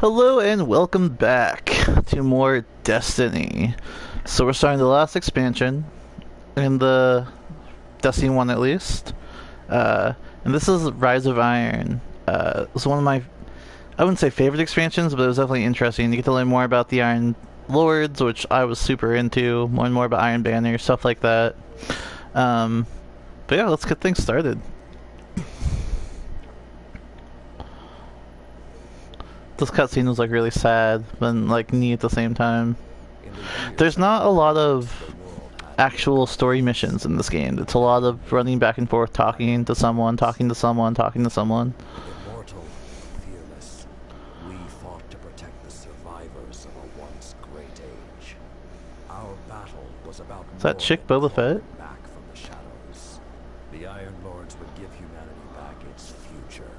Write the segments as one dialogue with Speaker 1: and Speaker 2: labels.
Speaker 1: Hello and welcome back to more Destiny. So we're starting the last expansion in the Destiny 1 at least. And this is Rise of Iron. It's one of my, I wouldn't say favorite expansions, but it was definitely interesting. You get to learn more about the Iron Lords, which I was super into, more and more about Iron Banner, stuff like that. But yeah, let's get things started. This cutscene was like really sad, but like neat at the same time. There's not a lot of actual story missions in this game. It's a lot of running back and forth, talking to someone, talking to someone, talking to someone.
Speaker 2: Immortal, fearless, we fought to protect the survivors of a once great age. Our battle was about
Speaker 1: Is that chick Boba Fett?
Speaker 2: back from the shadows. The Iron Lords would give humanity back its future.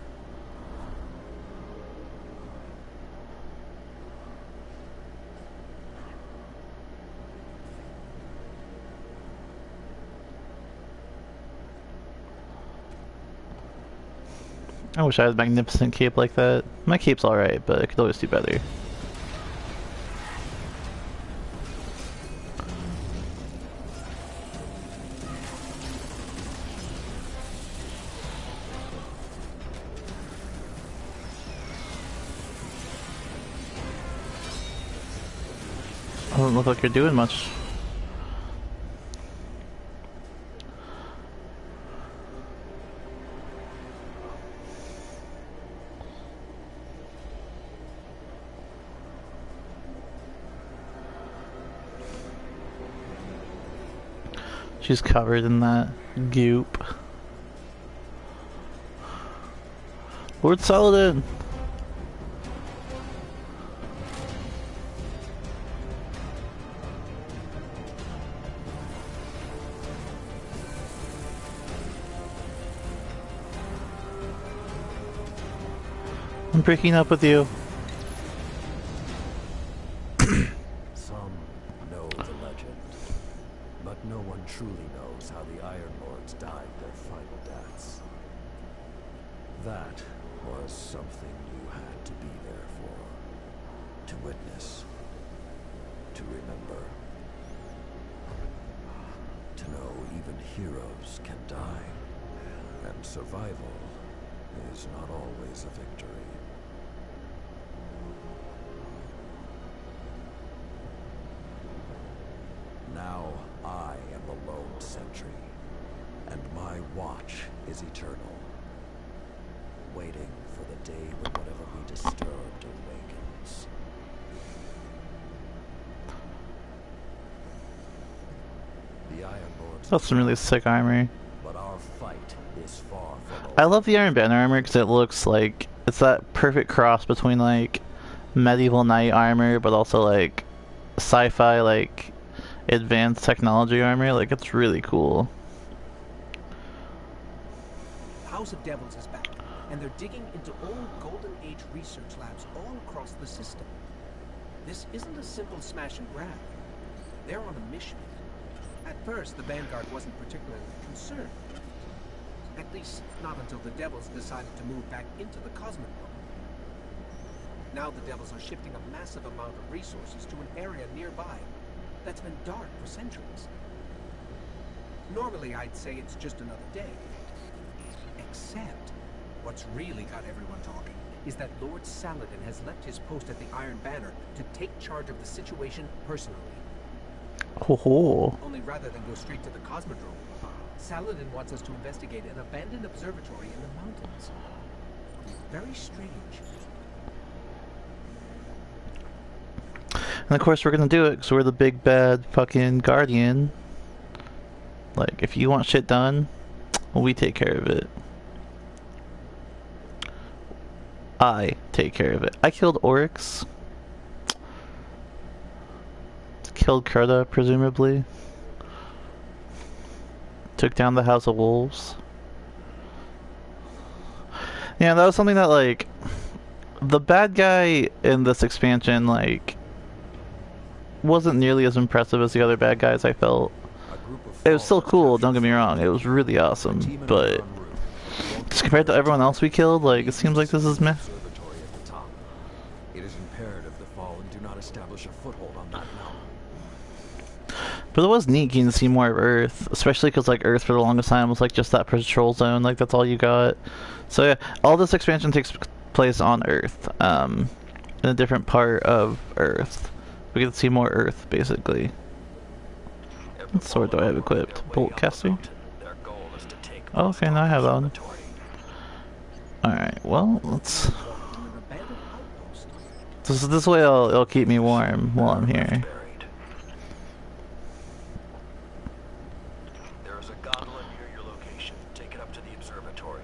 Speaker 1: I wish I had a magnificent cape like that. My cape's alright, but it could always do better. Doesn't look like you're doing much. She's covered in that goop. Lord Saladin! I'm breaking up with you.
Speaker 2: Some know the legend, but no one truly knows how the Iron Lords died their final deaths. That was something you had to be there for, to witness, to remember, to know even heroes can die, and survival is not always a victory. Now I am the lone sentry, and my watch is eternal, waiting for the day when whatever we disturbed awakens. The Iron Lords.
Speaker 1: That's some really sick armor.
Speaker 2: But our fight is far from over.
Speaker 1: I love the Iron Banner armor because it looks like it's that perfect cross between like medieval knight armor, but also like sci-fi like advanced technology armor. Like it's really cool.
Speaker 3: House of Devils is back, and they're digging into old Golden Age research labs all across the system. This isn't a simple smash and grab. They're on a mission. At first, the Vanguard wasn't particularly concerned. At least, not until the Devils decided to move back into the Cosmodrome. Now the Devils are shifting a massive amount of resources to an area nearby that's been dark for centuries. Normally, I'd say it's just another day. Except, what's really got everyone talking is that Lord Saladin has left his post at the Iron Banner to take charge of the situation personally.
Speaker 1: Ho ho.
Speaker 3: Only rather than go straight to the Cosmodrome, Saladin wants us to investigate an abandoned observatory in the mountains. Very strange.
Speaker 1: And of course we're gonna do it because we're the big bad fucking guardian. Like, if you want shit done, we take care of it. I take care of it. I killed Oryx. Killed Kurta, presumably. Took down the House of Wolves. Yeah, that was something that, like, the bad guy in this expansion, like, wasn't nearly as impressive as the other bad guys, I felt. It was still cool, don't get me wrong, it was really awesome, but just compared to everyone else we killed, like, it seems like this is meh.
Speaker 2: It is establish a foothold on that mountain.
Speaker 1: But it was neat getting to see more of Earth, especially because like Earth for the longest time was like just that patrol zone, like that's all you got. So yeah, all this expansion takes place on Earth, in a different part of Earth. We get to see more Earth, basically. What sword do I have equipped? Bolt caster? Oh, okay, now I have that on. Alright, well, let's... This way it'll keep me warm while I'm here.
Speaker 2: There is a gondola near your location. Take it up to the observatory.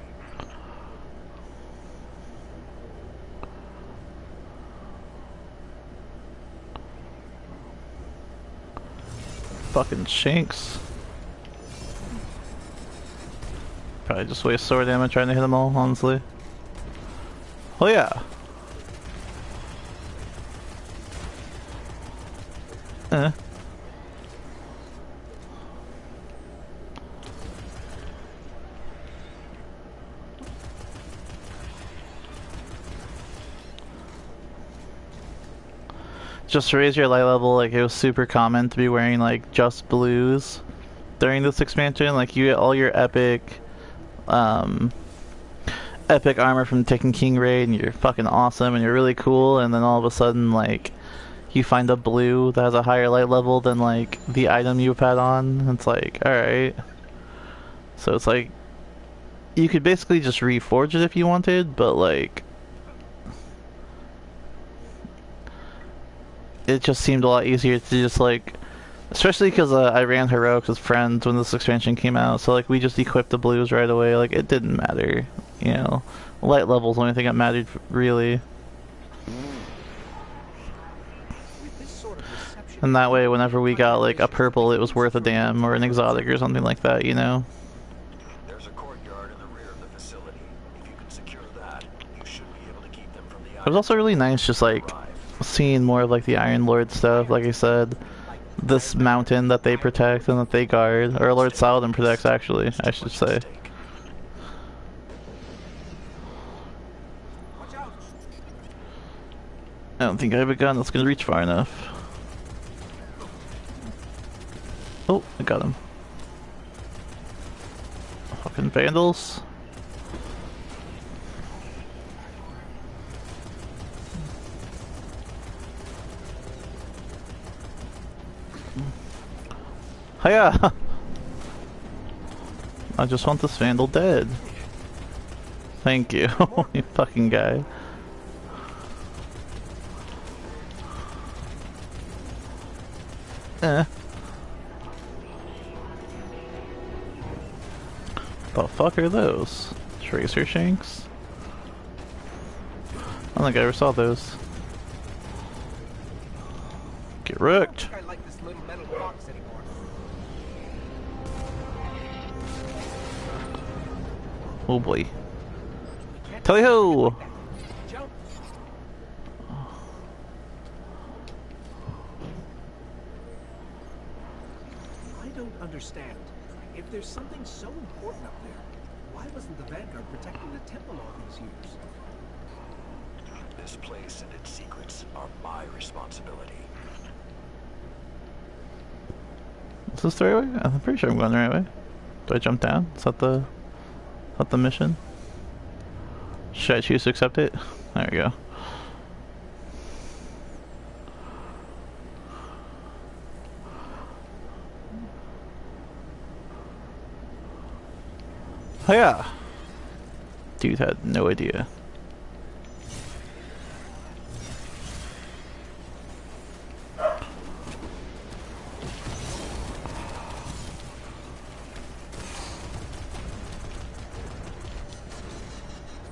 Speaker 1: Fucking Shanks. Probably just waste sword damage trying to hit them all, honestly. Oh yeah. Just to raise your light level, like it was super common to be wearing like just blues during this expansion. Like you get all your epic epic armor from Taken King Raid and you're fucking awesome and you're really cool, and then all of a sudden like you find a blue that has a higher light level than like the item you've had on. It's like, alright. So it's like you could basically just reforge it if you wanted, but like it just seemed a lot easier to just like, especially because I ran heroics with friends when this expansion came out, so like we just equipped the blues right away. Like it didn't matter, you know. Light level's the only thing that mattered really. And that way, whenever we got like a purple, it was worth a damn, or an exotic or something like that, you know.
Speaker 2: There's a courtyard in the rear of the facility. If you can secure that, you should be able to keep them from the.
Speaker 1: It was also really nice, just like seeing more of like the Iron Lord stuff. Like I said, this mountain that they protect and that they guard, or Lord Saladin protects, actually, I should say. I don't think I have a gun that's gonna reach far enough. Oh, I got him. Fucking vandals. Hiya! I just want this vandal dead. Thank you, you fucking guy. The fuck are those? Tracer Shanks? I don't think I ever saw those. Get wrecked!
Speaker 3: I like this little metal box anymore.
Speaker 1: Oh boy. Tally ho!
Speaker 3: Jump. I don't understand. If there's something so important up there, why wasn't the Vanguard protecting the temple all these years?
Speaker 2: This place and its secrets are my responsibility.
Speaker 1: Is this the right way? I'm pretty sure I'm going the right way. Do I jump down? Is that the mission? Should I choose to accept it? There we go. Oh yeah! Dude had no idea.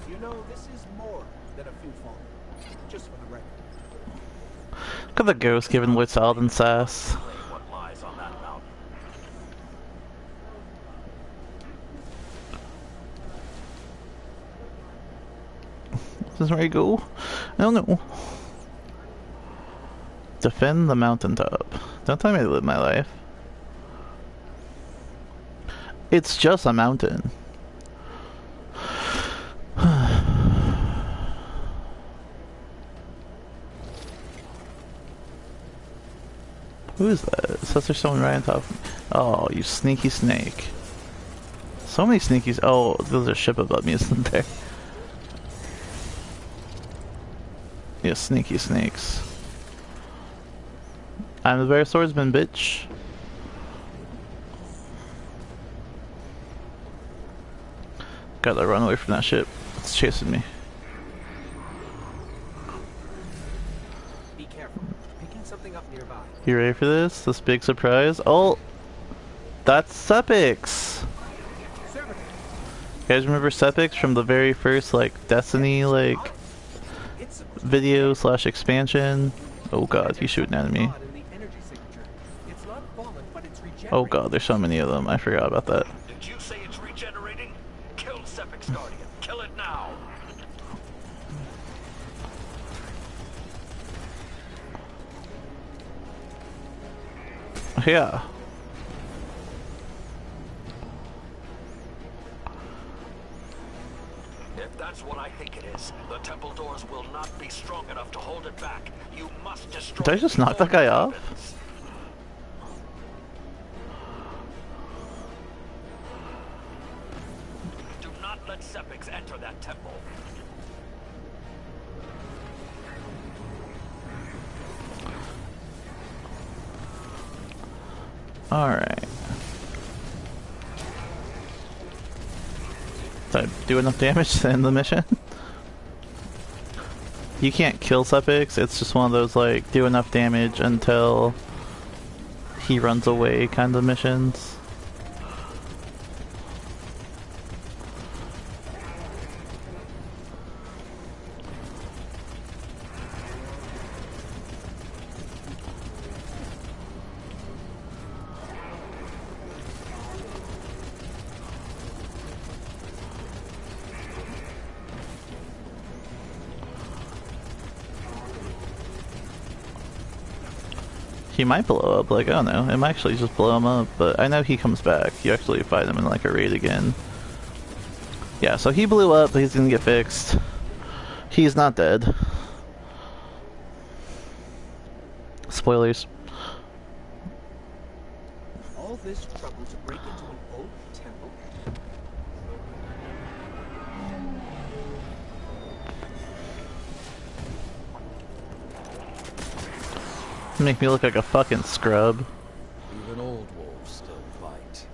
Speaker 3: You know, this is more than a few fallen. Just for the record.
Speaker 1: Look at the ghost giving Lord Saladin sass.
Speaker 2: What lies on that mountain?
Speaker 1: This is where I go. I don't know. Defend the mountaintop. Don't tell me to live my life. It's just a mountain. Who is that? It says there's someone right on top of me. Oh, you sneaky snake. So many sneakies. Oh, there's a ship above me, isn't there? Yeah, sneaky snakes. I'm the bear swordsman, bitch. Gotta run away from that ship. It's chasing me.
Speaker 3: Be careful. Picking something up nearby.
Speaker 1: You ready for this? This big surprise? Oh! That's Sepix!
Speaker 3: Servitor.
Speaker 1: You guys remember Sepix from the very first, like, Destiny, like,
Speaker 3: It's supposed to
Speaker 1: video slash expansion? Oh god, he's shooting at me.
Speaker 3: God in the energy signature. It's not fallen, but it's regenerating.
Speaker 1: Oh god, there's so many of them. I forgot about that.
Speaker 2: Did you say it's regenerating? Kill Sepix Guardian. Kill it now.
Speaker 1: Yeah.
Speaker 2: If that's what I think it is, the temple doors will not be strong enough to hold it back. You must destroy.
Speaker 1: Did I just
Speaker 2: it
Speaker 1: knock that
Speaker 2: before
Speaker 1: guy
Speaker 2: it
Speaker 1: off?
Speaker 2: happens. Do not let Sepix enter that temple.
Speaker 1: Alright. Did I do enough damage to end the mission? You can't kill Sepix, it's just one of those, like, do enough damage until he runs away kind of missions. He might blow up, like, I don't know. It might actually just blow him up, but I know he comes back. You actually fight him in, like, a raid again. Yeah, so he blew up, but he's gonna get fixed. He's not dead. Spoilers.
Speaker 3: All this trouble to break into an old temple?
Speaker 1: Make me look like a fucking scrub.
Speaker 2: Even old wolves still fight.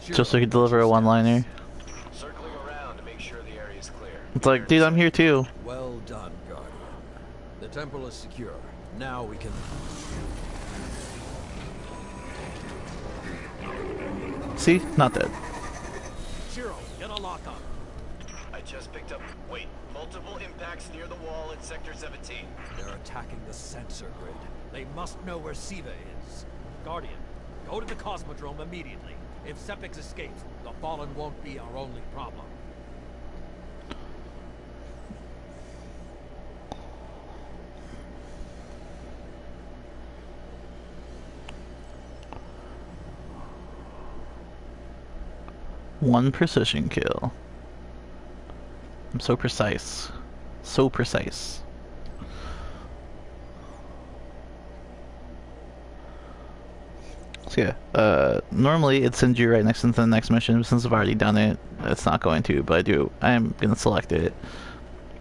Speaker 1: Just so he could deliver a one-liner.
Speaker 2: Circling around to make sure the area is clear.
Speaker 1: It's like, dude, I'm here too.
Speaker 2: Well done, Guardian. The temple is secure. Now we can...
Speaker 1: See? Not dead.
Speaker 2: Shiro, get a lock on. I just picked up... Wait, multiple impacts near the wall in Sector 17. They're attacking the sensor grid. They must know where Siva is. Guardian, go to the Cosmodrome immediately. If Sepix escapes, the Fallen won't be our only problem.
Speaker 1: One precision kill. I'm so precise. So precise. So yeah, normally it sends you right next into the next mission, but since I've already done it, it's not going to, but I'm gonna select it.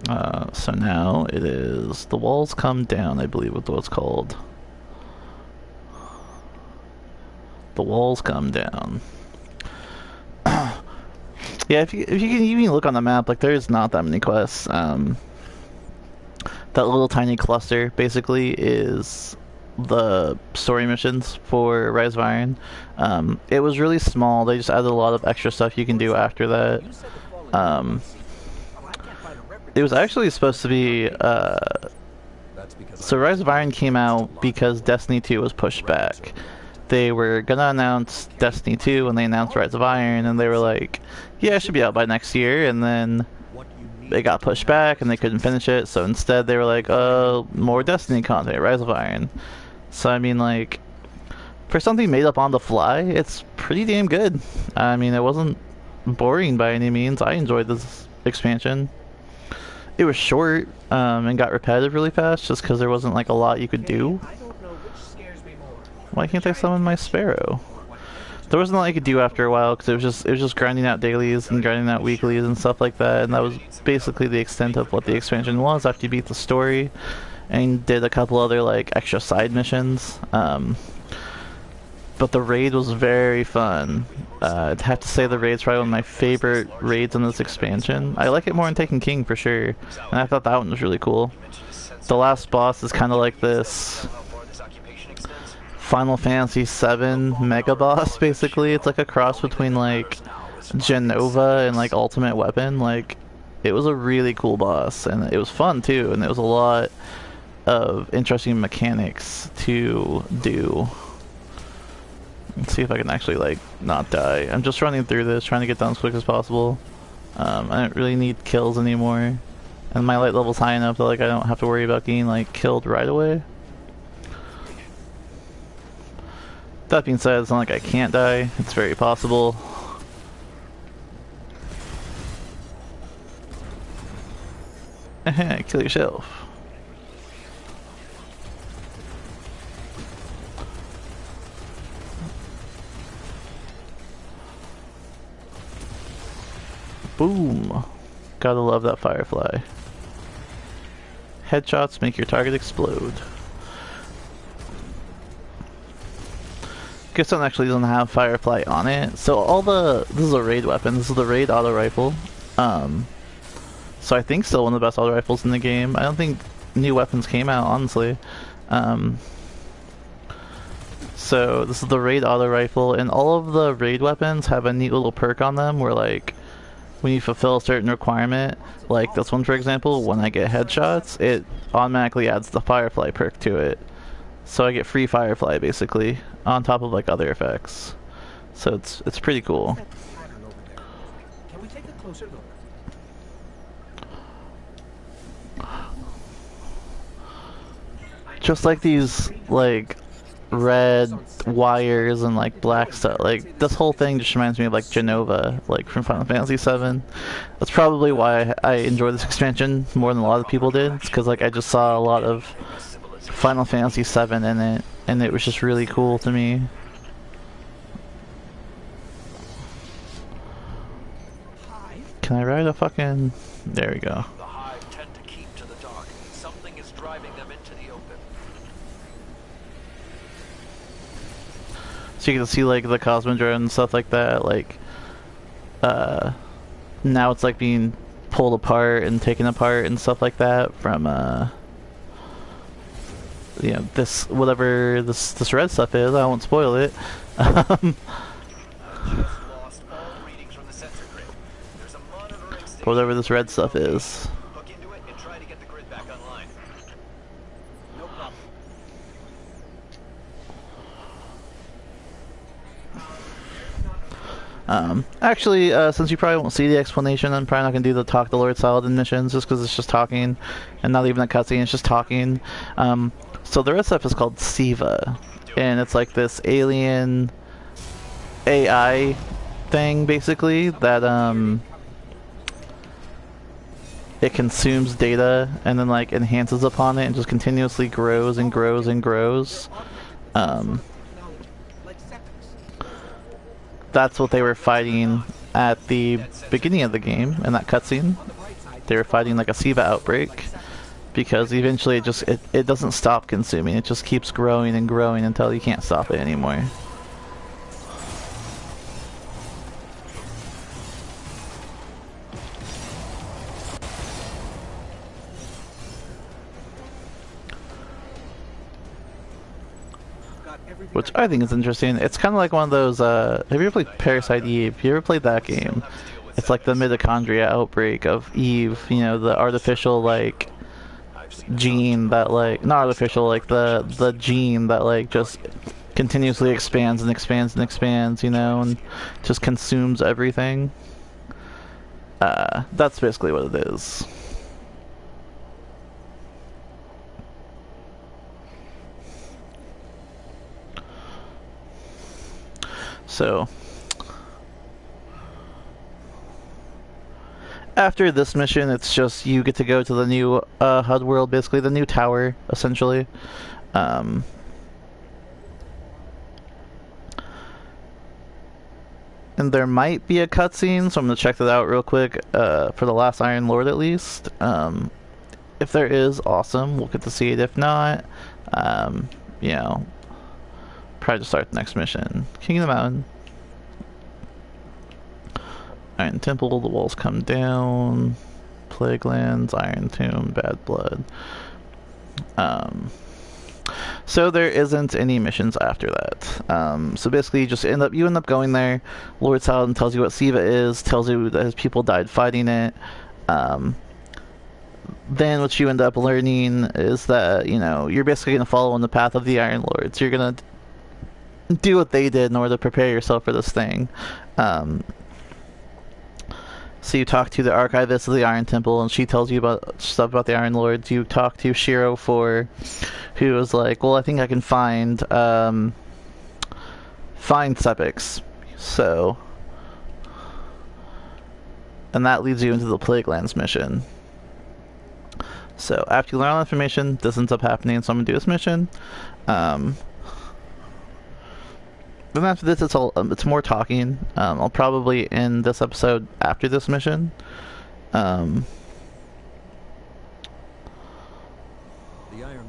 Speaker 1: So now it is The Walls Come Down, I believe is what it's called. The Walls Come Down. Yeah, if you can even look on the map, like, there's not that many quests. That little tiny cluster basically is the story missions for Rise of Iron. It was really small. They just added a lot of extra stuff you can do after that. It was actually supposed to be so Rise of Iron came out because Destiny 2 was pushed back. They were gonna announce Destiny 2 when they announced Rise of Iron, and they were like, yeah, it should be out by next year, and then they got pushed back and they couldn't finish it, so instead they were like, more Destiny content, Rise of Iron. So I mean, like, for something made up on the fly, it's pretty damn good. I mean, it wasn't boring by any means. I enjoyed this expansion. It was short, and got repetitive really fast, just because there wasn't like a lot you could do.
Speaker 3: I don't know which scares me more.
Speaker 1: Why can't I summon my Sparrow? There wasn't a lot you could do after a while because it was just grinding out dailies and grinding out weeklies and stuff like that, and that was basically the extent of what the expansion was after you beat the story and did a couple other like extra side missions. But the raid was very fun. I'd have to say the raid's probably one of my favorite raids in this expansion. I like it more in Taken King for sure, and I thought that one was really cool. The last boss is kind of like this Final Fantasy VII Mega Boss, basically. It's like a cross between like Genova and like Ultimate Weapon. Like, it was a really cool boss, and it was fun too, and it was a lot of interesting mechanics to do. Let's see if I can actually like not die. I'm just running through this, trying to get done as quick as possible. I don't really need kills anymore, and my light level's high enough that like I don't have to worry about getting like killed right away. That being said, it's not like I can't die. It's very possible. Kill yourself. Boom. Gotta love that Firefly. Headshots make your target explode. Guess one actually doesn't have Firefly on it. So this is a raid weapon. This is the raid auto rifle. So I think still one of the best auto rifles in the game. I don't think new weapons came out, honestly. So this is the raid auto rifle, and all of the raid weapons have a neat little perk on them where like when you fulfill a certain requirement, like this one for example, when I get headshots, it automatically adds the Firefly perk to it. So I get free Firefly basically, on top of like other effects. So it's pretty cool.
Speaker 3: Can we take a closer look?
Speaker 1: Just like these like red wires and like black stuff, like this whole thing just reminds me of like Genova, like from Final Fantasy VII. That's probably why I enjoy this expansion more than a lot of people did. It's because like I just saw a lot of Final Fantasy VII in it, and it was just really cool to me. Can I ride a fucking... There we go.
Speaker 2: The Hive tend to keep to the dark. Something is driving them into the open.
Speaker 1: So you can see like the Cosmodrome and stuff like that, like now it's like being pulled apart and taken apart and stuff like that from you know, this whatever this red stuff is. I won't spoil it. Whatever this red stuff is.
Speaker 2: Look into it and try to get the grid back online.
Speaker 3: No problem.
Speaker 1: Actually, since you probably won't see the explanation, I'm probably not gonna do the Talk to Lord Saladin missions just because it's just talking and not even a cutscene, it's just talking. So the red stuff is called Siva, and it's like this alien AI thing basically that it consumes data and then like enhances upon it and just continuously grows and grows and grows. That's what they were fighting at the beginning of the game in that cutscene. They were fighting like a Siva outbreak because eventually it doesn't stop consuming. It just keeps growing and growing until you can't stop it anymore. Which I think is interesting. It's kind of like one of those, have you ever played Parasite Eve? Have you ever played that game? It's like the mitochondria outbreak of Eve, you know, the artificial, like, gene that, like, not artificial, like, the gene that, like, just continuously expands and expands and expands, you know, and just consumes everything. That's basically what it is. So, after this mission, it's just you get to go to the new HUD world, basically the new tower, essentially. And there might be a cutscene, so I'm gonna check that out real quick, for the last Iron Lord at least. If there is, awesome, we'll get to see it. If not, you know, probably just start the next mission. King of the Mountain. Iron Temple, the walls come down. Plague Lands, Iron Tomb, Bad Blood. So there isn't any missions after that. So basically you just end up going there. Lord Saladin tells you what Siva is, tells you that his people died fighting it. Then what you end up learning is that, you know, you're basically going to follow in the path of the Iron Lords. You're going to do what they did in order to prepare yourself for this thing. So you talk to the archivist of the Iron Temple, and she tells you about stuff about the Iron Lords. You talk to Shiro 4, who was like, well, I think I can find Sepix. So, and that leads you into the Plague Lands mission. So after you learn all that information, this ends up happening, so I'm gonna do this mission. Then after this, it's more talking. I'll probably end this episode after this mission.
Speaker 2: The Iron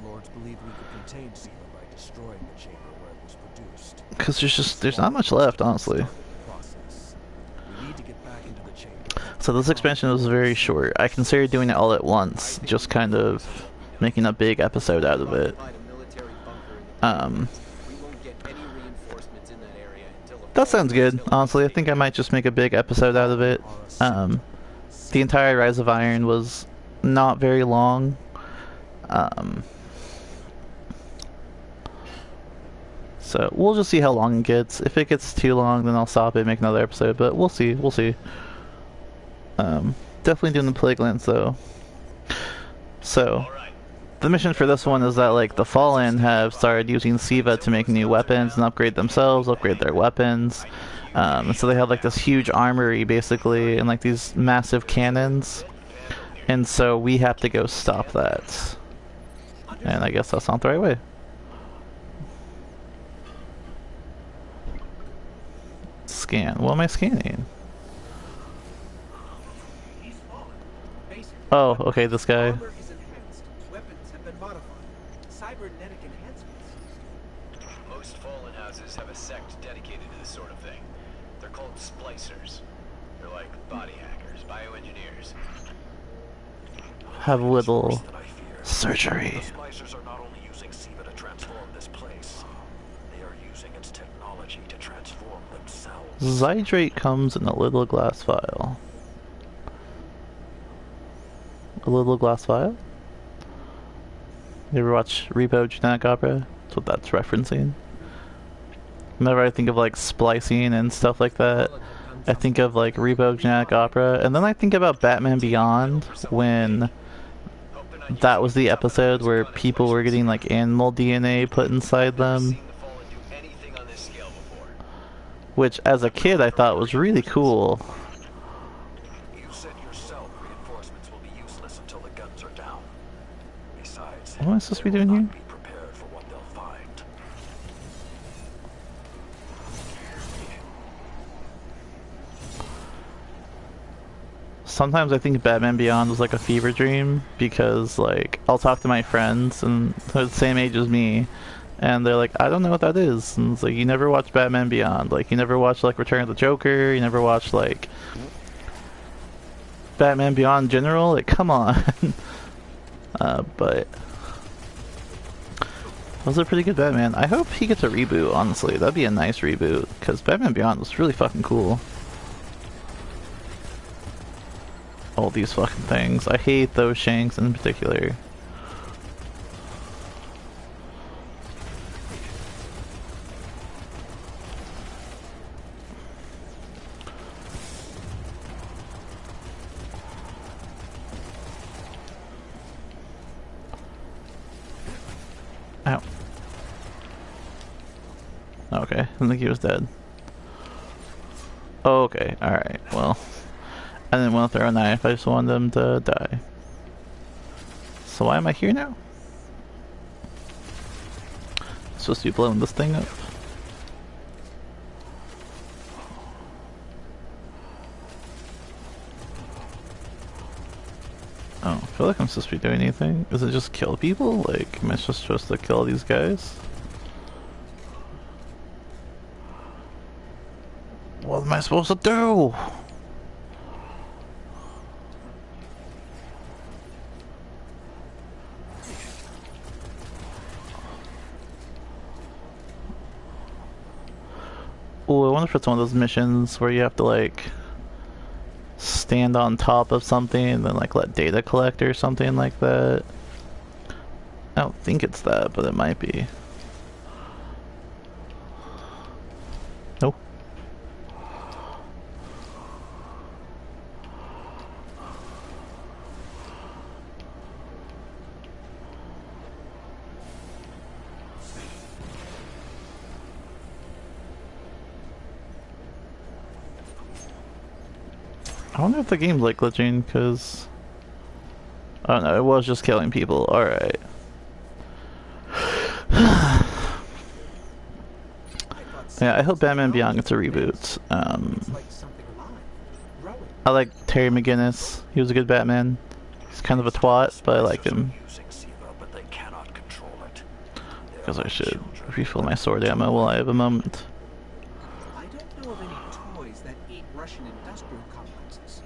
Speaker 2: Lords believed we could contain Siva by destroying the chamber where it was produced.
Speaker 1: Because there's not much left, honestly.
Speaker 2: We need to get back into the chamber.
Speaker 1: So this expansion was very short. I considered doing it all at once, just kind of making a big episode out of it. That sounds good, honestly. I think I might just make a big episode out of it. The entire Rise of Iron was not very long. So we'll just see how long it gets. If it gets too long, then I'll stop it and make another episode, but we'll see, we'll see. Definitely doing the Plague Lands though. So the mission for this one is that, like, the Fallen have started using Siva to make new weapons and upgrade themselves, upgrade their weapons. And so they have like this huge armory basically, and like these massive cannons. And so we have to go stop that. And I guess that's not the right way. Scan. What am I scanning? Oh, okay, this guy.
Speaker 3: Armor is enhanced. Weapons have been modified. Cybernetic enhancements.
Speaker 4: Most Fallen houses have a sect dedicated to this sort of thing. They're called splicers. They're like body hackers, bioengineers.
Speaker 1: Have little
Speaker 2: Worse than I feared.
Speaker 1: surgery.
Speaker 2: The splicers are not only using Siva to transform this place, they are using its technology to transform themselves.
Speaker 1: Zydrate comes in a little glass vial. A little glass vial? You ever watch Repo Genetic Opera? That's what that's referencing. Whenever I think of like splicing and stuff like that, I think of like Repo Genetic Opera, and then I think about Batman Beyond, when that was the episode where people were getting like animal DNA put inside them, which as a kid I thought was really cool.
Speaker 2: You said yourself reinforcements will be useless until the guns are down. Besides,
Speaker 1: What am I supposed to be
Speaker 2: they will
Speaker 1: doing
Speaker 2: not
Speaker 1: here?
Speaker 2: be prepared for what they'll find.
Speaker 1: Sometimes I think Batman Beyond was like a fever dream, because like I'll talk to my friends and they're the same age as me, and they're like, I don't know what that is. And it's like, you never watched Batman Beyond, like you never watched like Return of the Joker, you never watched like Batman Beyond in general, like come on. But it was a pretty good Batman. I hope he gets a reboot, honestly. That'd be a nice reboot, because Batman Beyond was really fucking cool. All these fucking things. I hate those shanks in particular. Ow. Okay, I think he was dead. Okay, alright, well. I didn't want to throw a knife, I just wanted them to die. So why am I here now? Supposed to be blowing this thing up. Oh, I feel like I'm supposed to be doing anything. Is it just kill people? Like, am I just supposed to kill these guys? What am I supposed to do? Oh, I wonder if it's one of those missions where you have to like stand on top of something and then like let data collect or something like that. I don't think it's that, but it might be. Nope. I wonder if the game's like glitching, because I don't know, it was just killing people. Alright. Yeah, I hope Batman Beyond gets a reboot.
Speaker 3: It's like something alive, growing.
Speaker 1: I like Terry McGinnis. He was a good Batman. He's kind of a twat, but I liked him.
Speaker 2: Using Siva, but they cannot control it. They
Speaker 1: Because
Speaker 2: are
Speaker 1: I should
Speaker 2: children.
Speaker 1: refill my sword ammo while I have a moment.
Speaker 3: I don't know of any toys that eat Russian industrial complexes.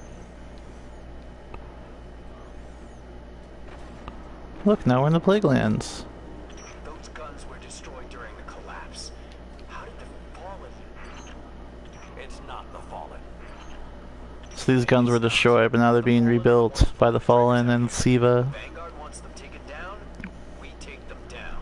Speaker 1: Look, now we're in the Plague Lands.
Speaker 4: Those guns were destroyed during the collapse. How did the Fallen...
Speaker 2: It's not the Fallen.
Speaker 1: So these guns were destroyed, but now they're being rebuilt by the Fallen and Siva.
Speaker 4: Vanguard wants them taken down, we take them down.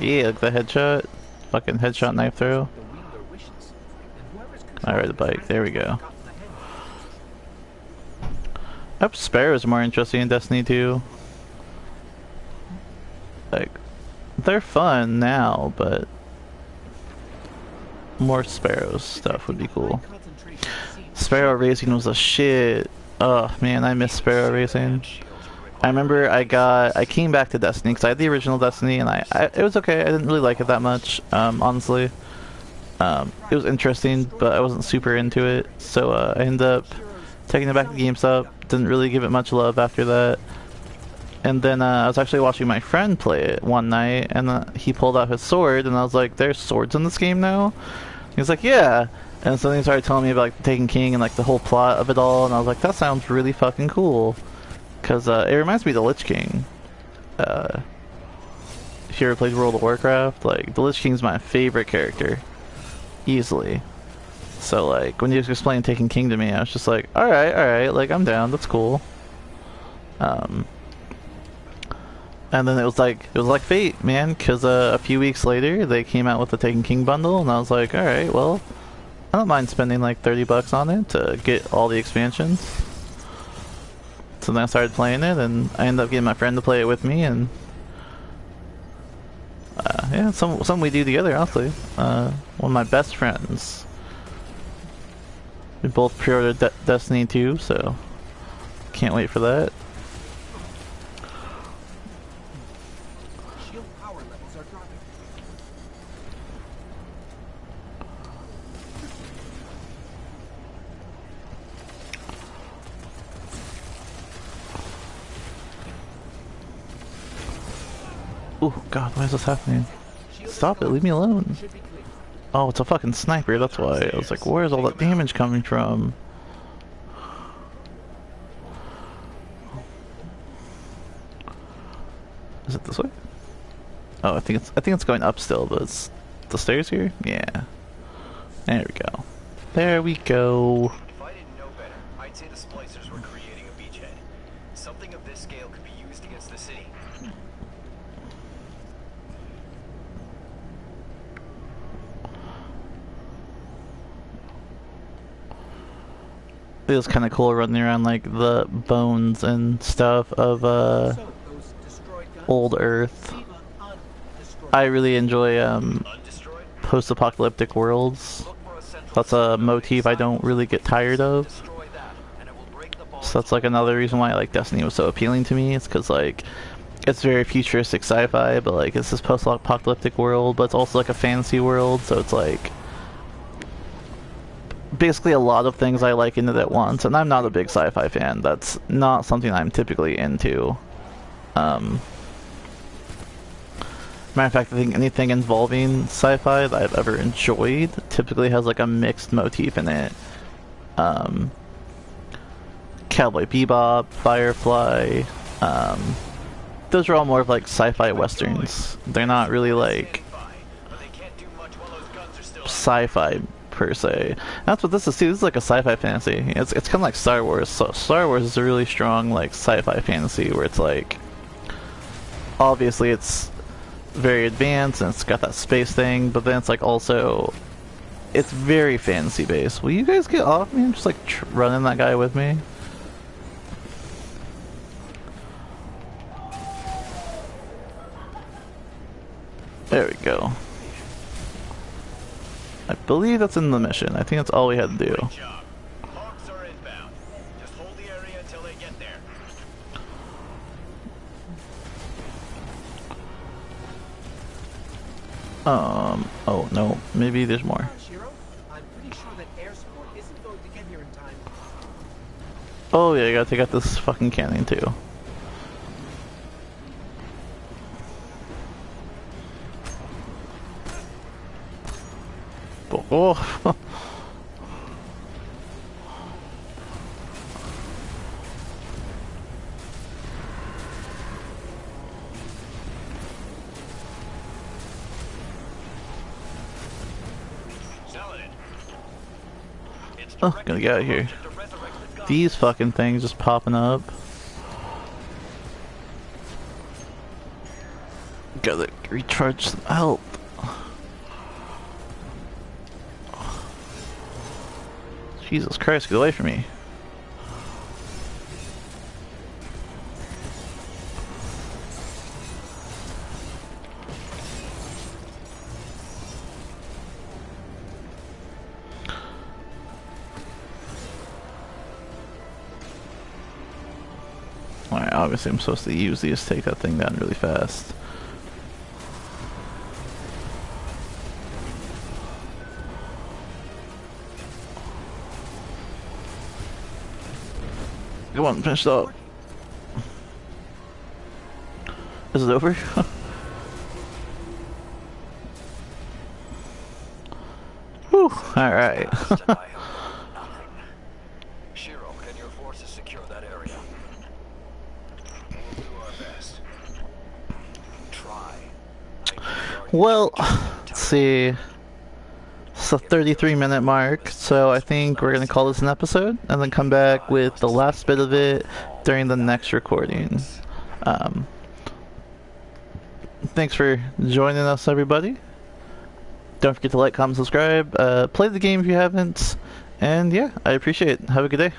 Speaker 1: Yeah, like the headshot. Fucking headshot knife throw.
Speaker 3: The wielder wishes, and whoever's
Speaker 1: I ride the bike. There we go.
Speaker 3: gotten the head.
Speaker 1: I hope Sparrow's more interesting in Destiny 2. Like, they're fun now, but more Sparrow stuff would be cool.
Speaker 3: Concentration seems
Speaker 1: Sparrow Racing was a shit. Oh man, I miss Sparrow Racing. I remember I came back to Destiny because I had the original Destiny and it was okay. I didn't really like it that much, honestly. It was interesting, but I wasn't super into it. So I ended up taking it back to GameStop. Didn't really give it much love after that. And then I was actually watching my friend play it one night, and he pulled out his sword, and I was like, "There's swords in this game now?" He was like, "Yeah." And so then he started telling me about like the Taken King and like the whole plot of it all, and I was like, "That sounds really fucking cool." Because it reminds me of the Lich King. If you ever played World of Warcraft, like, the Lich King's my favorite character. Easily. So, like, when you was explaining Taken King to me, I was just like, alright, like, I'm down, that's cool. And then it was like fate, man, because a few weeks later, they came out with the Taken King bundle, and I was like, alright, well, I don't mind spending like $30 on it to get all the expansions. So then I started playing it, and I ended up getting my friend to play it with me, and yeah, something we do together, honestly. One of my best friends. We both pre-ordered Destiny 2, so can't wait for that.
Speaker 3: shield power levels are dropping.
Speaker 1: Oh god, why is this happening?
Speaker 3: Shield
Speaker 1: Stop it, leave me alone.
Speaker 3: should be clear.
Speaker 1: Oh, it's a fucking sniper, that's why. I was like, where's all that damage coming from? Is it this way? Oh, I think it's going up still, but it's the stairs here? Yeah. There we go. There we go.
Speaker 4: If I didn't know better, I'd say the splicers were creating a beachhead. Something of this scale could be used against the city.
Speaker 1: It was kind of cool running around like the bones and stuff of
Speaker 3: So, those destroyed guns,
Speaker 1: old Earth.
Speaker 3: Siva undestroyed.
Speaker 1: I really enjoy
Speaker 4: Undestroyed?
Speaker 1: post-apocalyptic worlds.
Speaker 2: Look for a central
Speaker 1: That's a
Speaker 2: building
Speaker 1: motif I don't really get tired of.
Speaker 2: Destroy that, and it will break the
Speaker 1: So that's like another reason why like Destiny was so appealing to me. It's because like it's very futuristic sci-fi, but like it's this post-apocalyptic world, but it's also like a fantasy world. So it's like basically a lot of things I like in it at once. And I'm not a big sci-fi fan. That's not something I'm typically into. Matter of fact, I think anything involving sci-fi that I've ever enjoyed typically has like a mixed motif in it. Cowboy Bebop, Firefly, those are all more of like sci-fi westerns. They're not really like sci-fi per se. That's what this is too. This is like a sci-fi fantasy. It's kind of like Star Wars. So Star Wars is a really strong like sci-fi fantasy where it's like obviously it's very advanced and it's got that space thing, but then it's like also it's very fantasy based. Will you guys get off me? I'm just like running that guy with me. There we go. I believe that's in the mission. I think that's all we had to do.
Speaker 4: Great job. Hawks are inbound. Just hold the area until they get there.
Speaker 1: Oh no, maybe there's more.
Speaker 3: Shiro, I'm pretty sure that air support isn't going to get here in time.
Speaker 1: Oh yeah, I gotta take out this fucking cannon too. Oh. Oh, gotta get out of here. These fucking things just popping up. Gotta recharge some health. Jesus Christ, get away from me. Alright, obviously I'm supposed to use these to take that thing down really fast. Come on, finish it up. Is it over? Whew, alright.
Speaker 2: Shiro, can your forces secure that area?
Speaker 4: We'll do our best.
Speaker 2: Try.
Speaker 1: Well, let's see. It's a 33-minute mark, so I think we're gonna call this an episode and then come back with the last bit of it during the next recording. Thanks for joining us, everybody. Don't forget to like, comment, subscribe, play the game if you haven't, and yeah, I appreciate it. Have a good day.